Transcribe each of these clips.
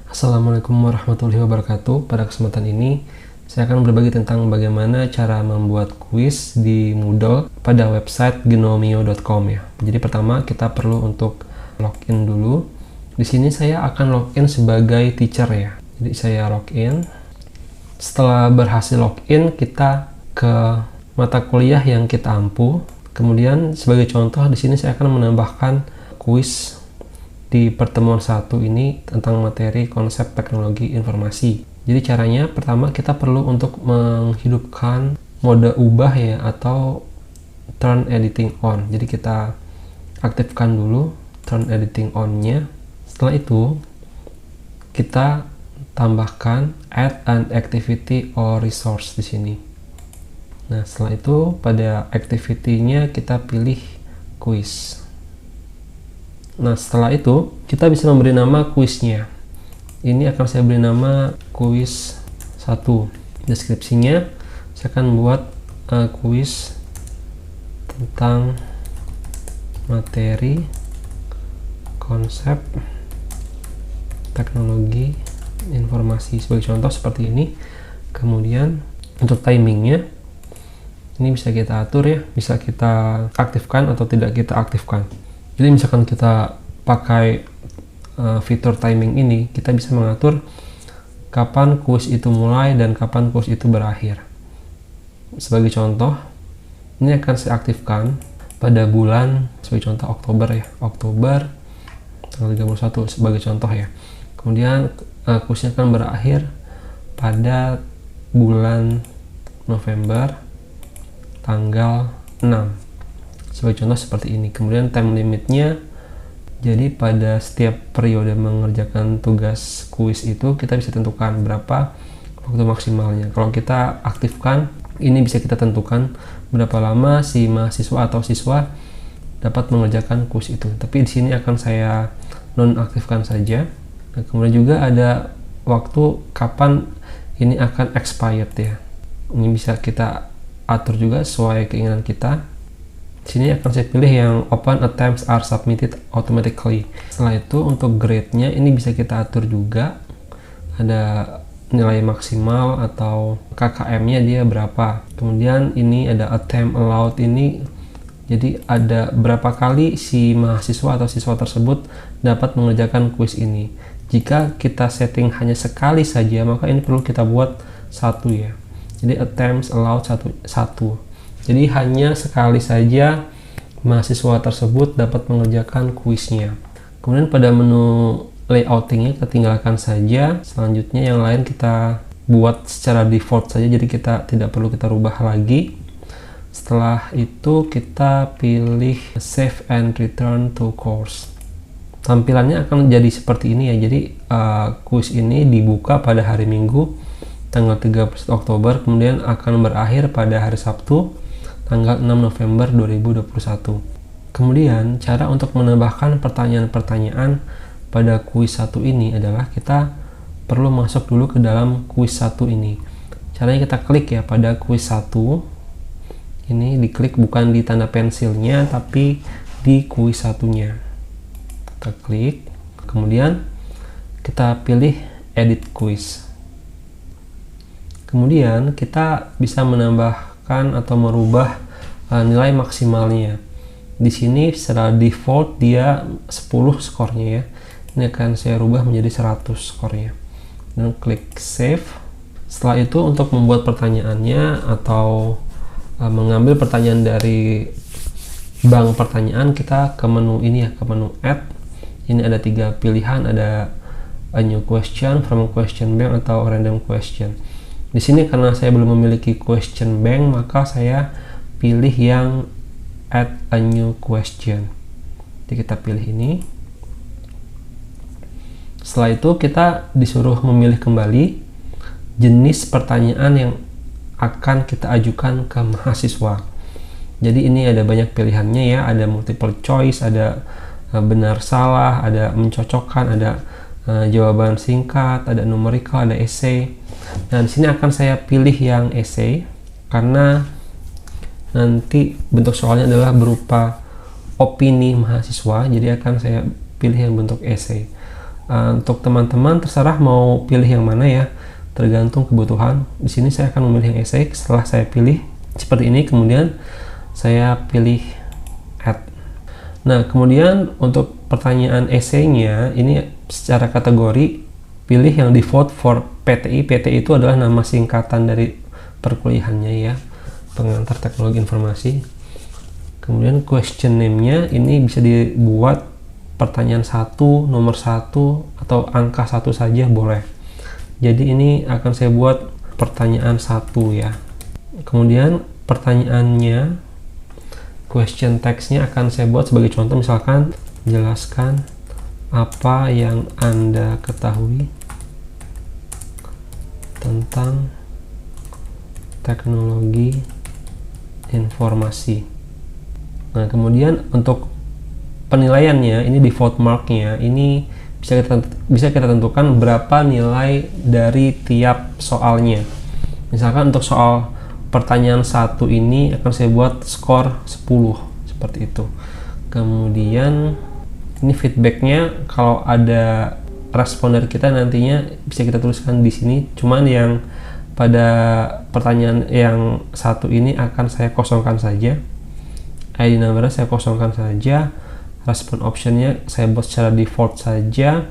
Assalamualaikum warahmatullahi wabarakatuh. Pada kesempatan ini, saya akan berbagi tentang bagaimana cara membuat kuis di Moodle pada website gnomio.com ya. Jadi pertama kita perlu untuk login dulu. Di sini saya akan login sebagai teacher ya. Jadi saya login. Setelah berhasil login, kita ke mata kuliah yang kita ampu. Kemudian sebagai contoh di sini saya akan menambahkan kuis di pertemuan 1 ini tentang materi konsep teknologi informasi. Jadi caranya pertama kita perlu untuk menghidupkan mode ubah ya atau turn editing on. Jadi kita aktifkan dulu turn editing on-nya. Setelah itu kita tambahkan add an activity or resource di sini. Nah, setelah itu pada activity-nya kita pilih kuis. Nah, setelah itu kita bisa memberi nama kuisnya. Ini akan saya beri nama kuis 1. Deskripsinya saya akan buat kuis tentang materi konsep teknologi informasi. Sebagai contoh seperti ini. Kemudian untuk timingnya ini bisa kita atur ya, bisa kita aktifkan atau tidak kita aktifkan. Jadi misalkan kita pakai fitur timing ini, kita bisa mengatur kapan kuis itu mulai dan kapan kuis itu berakhir. Sebagai contoh, ini akan saya aktifkan pada bulan, sebagai contoh Oktober ya, Oktober tanggal 31 sebagai contoh ya. Kemudian kuisnya akan berakhir pada bulan November tanggal 6 sebagai contoh seperti ini. Kemudian time limitnya, jadi pada setiap periode mengerjakan tugas kuis itu kita bisa tentukan berapa waktu maksimalnya. Kalau kita aktifkan, ini bisa kita tentukan berapa lama si mahasiswa atau siswa dapat mengerjakan kuis itu. Tapi di sini akan saya nonaktifkan saja. Nah, kemudian juga ada waktu kapan ini akan expired ya. Ini bisa kita atur juga sesuai keinginan kita. Sini akan saya pilih yang open attempts are submitted automatically. Setelah itu untuk grade-nya ini bisa kita atur juga. Ada nilai maksimal atau KKM-nya dia berapa. Kemudian ini ada attempt allowed ini. Jadi ada berapa kali si mahasiswa atau siswa tersebut dapat mengerjakan kuis ini. Jika kita setting hanya sekali saja, maka ini perlu kita buat 1 ya. Jadi attempts allowed 1. Jadi hanya sekali saja mahasiswa tersebut dapat mengerjakan kuisnya. Kemudian pada menu layoutingnya kita tinggalkan saja. Selanjutnya yang lain kita buat secara default saja, jadi kita tidak perlu kita rubah lagi. Setelah itu kita pilih save and return to course. Tampilannya akan jadi seperti ini ya. Jadi kuis ini dibuka pada hari Minggu tanggal 31 Oktober, kemudian akan berakhir pada hari Sabtu tanggal 6 November 2021. Kemudian cara untuk menambahkan pertanyaan-pertanyaan pada kuis 1 ini adalah kita perlu masuk dulu ke dalam kuis 1 ini. Caranya kita klik ya pada kuis 1. Ini diklik bukan di tanda pensilnya tapi di kuis 1-nya. Kita klik, kemudian kita pilih edit quiz. Kemudian kita bisa menambahkan atau merubah nilai maksimalnya. Di sini secara default dia 10 skornya ya. Ini akan saya rubah menjadi 100 skornya. Dan klik save. Setelah itu untuk membuat pertanyaannya atau mengambil pertanyaan dari bank pertanyaan, kita ke menu ini ya, ke menu add. Ini ada 3 pilihan, ada a new question, from question bank atau random question. Di sini karena saya belum memiliki question bank, maka saya pilih yang add a new question. Jadi kita pilih ini. Setelah itu kita disuruh memilih kembali jenis pertanyaan yang akan kita ajukan ke mahasiswa. Jadi ini ada banyak pilihannya ya, ada multiple choice, ada benar salah, ada mencocokkan, ada jawaban singkat, ada numerical, ada essay. Nah, di sini akan saya pilih yang essay karena nanti bentuk soalnya adalah berupa opini mahasiswa, jadi akan saya pilih yang bentuk essay. Untuk teman-teman terserah mau pilih yang mana ya, tergantung kebutuhan. Di sini saya akan memilih yang esai. Setelah saya pilih seperti ini, kemudian saya pilih add. Nah, kemudian untuk pertanyaan esainya ini secara kategori pilih yang default for PTI. PTI itu adalah nama singkatan dari perkuliahannya ya, pengantar teknologi informasi. Kemudian question name-nya ini bisa dibuat pertanyaan 1, nomor 1, atau angka 1 saja boleh. Jadi ini akan saya buat pertanyaan 1 ya. Kemudian pertanyaannya, question text-nya akan saya buat sebagai contoh, misalkan jelaskan apa yang Anda ketahui tentang teknologi informasi. Nah, kemudian untuk penilaiannya, ini default mark-nya, ini bisa kita tentukan berapa nilai dari tiap soalnya. Misalkan untuk soal pertanyaan 1 ini akan saya buat skor 10 seperti itu. Kemudian ini feedbacknya, kalau ada respon dari kita nantinya bisa kita tuliskan di sini. Cuman yang pada pertanyaan yang 1 ini akan saya kosongkan saja. ID number saya kosongkan saja. Respon optionnya saya buat secara default saja.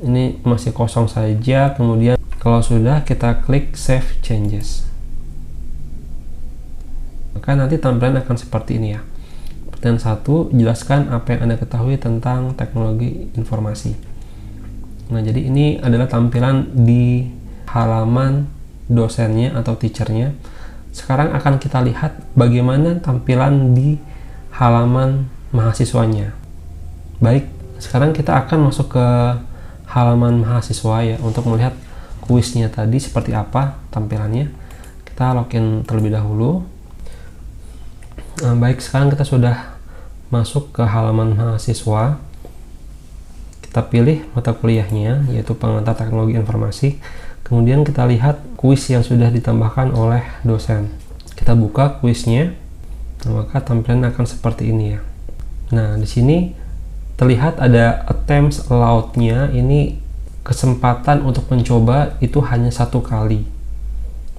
Ini masih kosong saja. Kemudian kalau sudah, kita klik save changes. Maka nanti tampilan akan seperti ini ya. Pertanyaan 1, jelaskan apa yang Anda ketahui tentang teknologi informasi. Nah, jadi ini adalah tampilan di halaman dosennya atau teachernya. Sekarang akan kita lihat bagaimana tampilan di halaman mahasiswanya. Baik, sekarang kita akan masuk ke halaman mahasiswa ya, untuk melihat kuisnya tadi seperti apa tampilannya. Kita login terlebih dahulu. Nah, baik, sekarang kita sudah masuk ke halaman mahasiswa. Kita pilih mata kuliahnya, yaitu pengantar teknologi informasi. Kemudian kita lihat kuis yang sudah ditambahkan oleh dosen. Kita buka kuisnya, maka tampilan akan seperti ini ya. Nah, di sini terlihat ada attempts allowed-nya. Ini kesempatan untuk mencoba itu hanya 1 kali.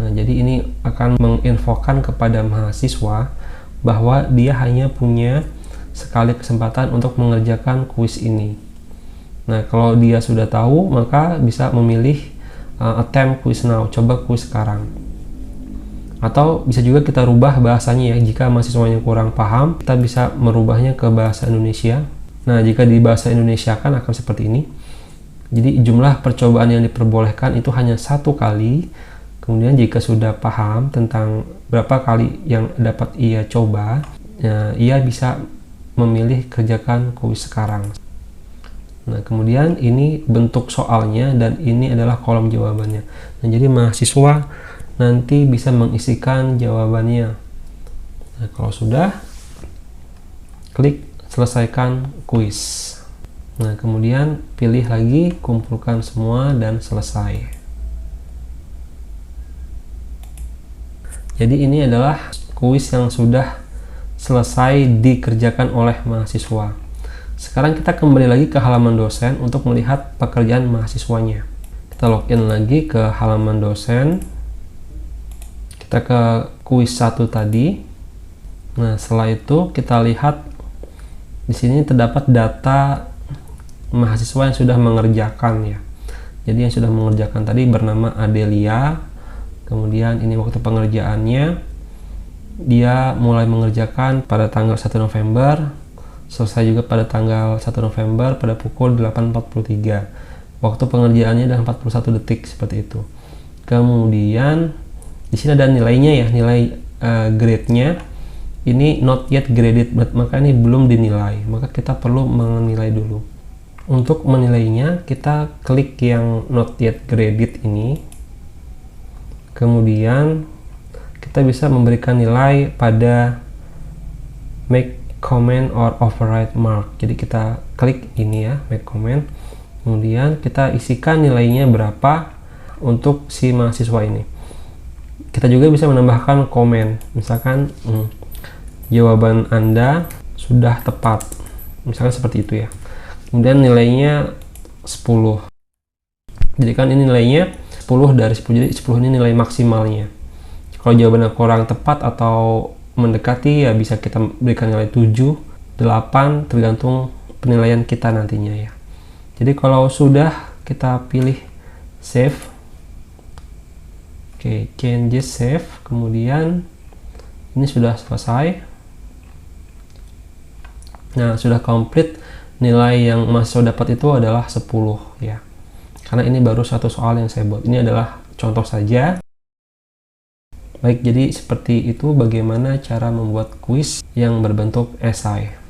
Nah, jadi ini akan menginfokan kepada mahasiswa bahwa dia hanya punya sekali kesempatan untuk mengerjakan kuis ini. Nah, kalau dia sudah tahu, maka bisa memilih attempt quiz now, coba kuis sekarang. Atau bisa juga kita rubah bahasanya ya, jika mahasiswanya kurang paham, kita bisa merubahnya ke bahasa Indonesia. Nah, jika di bahasa Indonesia kan akan seperti ini. Jadi jumlah percobaan yang diperbolehkan itu hanya 1 kali. Kemudian jika sudah paham tentang berapa kali yang dapat ia coba, ya, ia bisa memilih kerjakan kuis sekarang. Nah, kemudian ini bentuk soalnya dan ini adalah kolom jawabannya. Nah, jadi mahasiswa nanti bisa mengisikan jawabannya. Nah, kalau sudah, klik selesaikan kuis. Nah, kemudian pilih lagi, kumpulkan semua dan selesai. Jadi ini adalah kuis yang sudah selesai dikerjakan oleh mahasiswa. Sekarang kita kembali lagi ke halaman dosen untuk melihat pekerjaan mahasiswanya. Kita login lagi ke halaman dosen. Kita ke kuis 1 tadi. Nah, setelah itu kita lihat di sini terdapat data mahasiswa yang sudah mengerjakan ya. Jadi yang sudah mengerjakan tadi bernama Adelia. Kemudian ini waktu pengerjaannya. Dia mulai mengerjakan pada tanggal 1 November. Selesai juga pada tanggal 1 November pada pukul 8.43. Waktu pengerjaannya adalah 41 detik seperti itu. Kemudian di sini ada nilainya ya, nilai grade-nya. Ini not yet graded, maka ini belum dinilai. Maka kita perlu menilai dulu. Untuk menilainya, kita klik yang not yet graded ini. Kemudian kita bisa memberikan nilai pada make comment or override mark. Jadi kita klik ini ya, make comment. Kemudian kita isikan nilainya berapa untuk si mahasiswa ini. Kita juga bisa menambahkan komen. Misalkan jawaban Anda sudah tepat. Misalkan seperti itu ya. Kemudian nilainya 10. Jadi kan ini nilainya 10 dari 10, jadi 10 ini nilai maksimalnya. Kalau jawabannya kurang tepat atau mendekati, ya bisa kita berikan nilai 7, 8, tergantung penilaian kita nantinya ya. Jadi kalau sudah, kita pilih save. Oke, changes save. Kemudian ini sudah selesai. Nah, sudah komplit. Nilai yang mahasiswa dapat itu adalah 10 ya. Karena ini baru satu soal yang saya buat. Ini adalah contoh saja. Baik, jadi seperti itu bagaimana cara membuat kuis yang berbentuk esai.